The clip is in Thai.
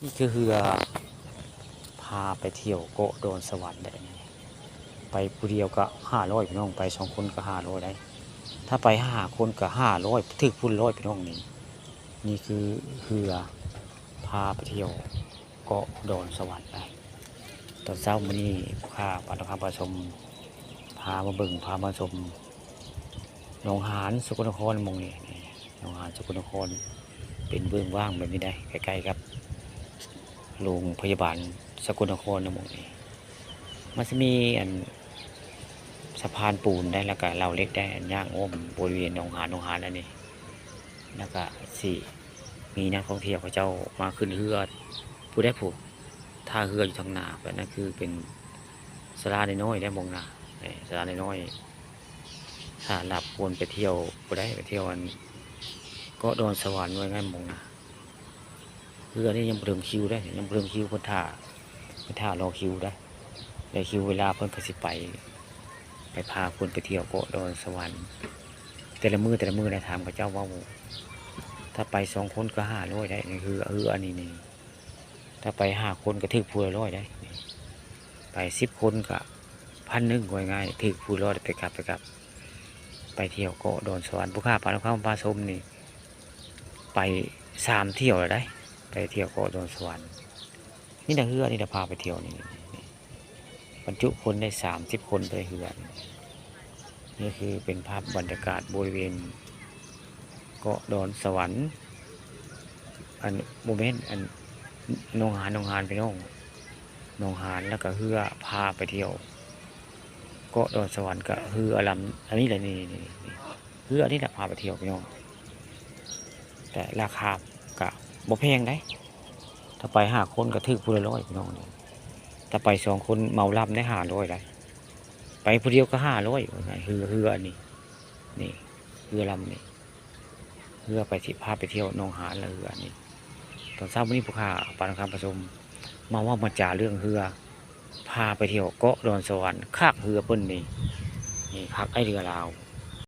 นี่คือเรือพาไปเที่ยวเกาะโดนสวรรค์ได้ไปผู้เดียวก็500พี่น้องไป2คนก็500ได้ถ้าไป5 คนก็500ถึกพุ่น100พี่น้องนี่คือเรือพาไปเที่ยวเกาะโดนสวรรค์ได้ตอนเช้ามื้อนี้ผู้ค้าปานคำผสมพามาเบิ่งพามาชมหนองหานสกลนครหมู่นี้หนองหานสกลนครเป็นเบื้องว่างแบบนี้ได้ใกล้ๆครับโรงพยาบาลสกลนครหมู่นี้มันจะมีสะพานปูนได้แล้วก็เหล่าเล็กได้ย่างอ้อมบริเวณหนองหานอันนี้แล้วก็สี่มีนักท่องเที่ยวเขาเจ้ามาขึ้นเรือผู้ได้ผูกท่าเรืออยู่ทางหน้าแบบนั้นคือเป็นศาลาน้อยได้มองหน้าศาลาน้อยถ้าหลับวนไปเที่ยวผู้ได้ไปเที่ยวก็โดนสวรรค์ไว้ง่ายมองหน้าเรือนี่ยังเพิ่มคิวได้ยังเพิ่มคิวคนท่ารอคิวได้แต่คิวเวลาเพิ่นก็สิไปพาคนไปเที่ยวเกาะดอนสวรรค์แต่ละมือได้ถามกับเจ้าว่าถ้าไป2 คนก็500ได้นี่คืออันนี้ถ้าไป5 คนก็ถึกพูละ100ได้ไป10 คนก็1,100ง่ายถึกพูละ100ไปกลับไปเที่ยวเกาะดอนสวรรค์ผู้ค้าปานคำปลาส้มนี่ไป3 เที่ยวแล้วได้ไปเที่ยวเกาะดอนสวรรค์นี่นะเฮือนี่จะพาไปเที่ยวนี่บรรจุคนได้30 คนไปเฮือนี่คือเป็นภาพบรรยากาศบริเวณเกาะดอนสวรรค์โมเมนต์หนองหานไปน้องหนองหานแล้วก็เฮือพาไปเที่ยวเกาะดอนสวรรค์ก็เฮือลำอันนี้แหละนี่เฮือนี่แหละพาไปเที่ยวไปน้องแต่ราคาก็บ่แพงได้ถ้าไป5 คนก็ถึกพูละ100พี่น้องถ้าไป2 คนเมาลำได้500ได้ไปผู้เดียวก็500เรืออันนี้นี่เรือลำนี่เรือไปที่พาไปเที่ยวหนองหานแล้วเรืออันนี้ตอนเช้าวันนี้ผู้ค้าปานคำผสมมาจ่าเรื่องเรือพาไปเที่ยวเกาะดอนสวรรค์คักเรือเปิ้นนี่คักไอเรือลาว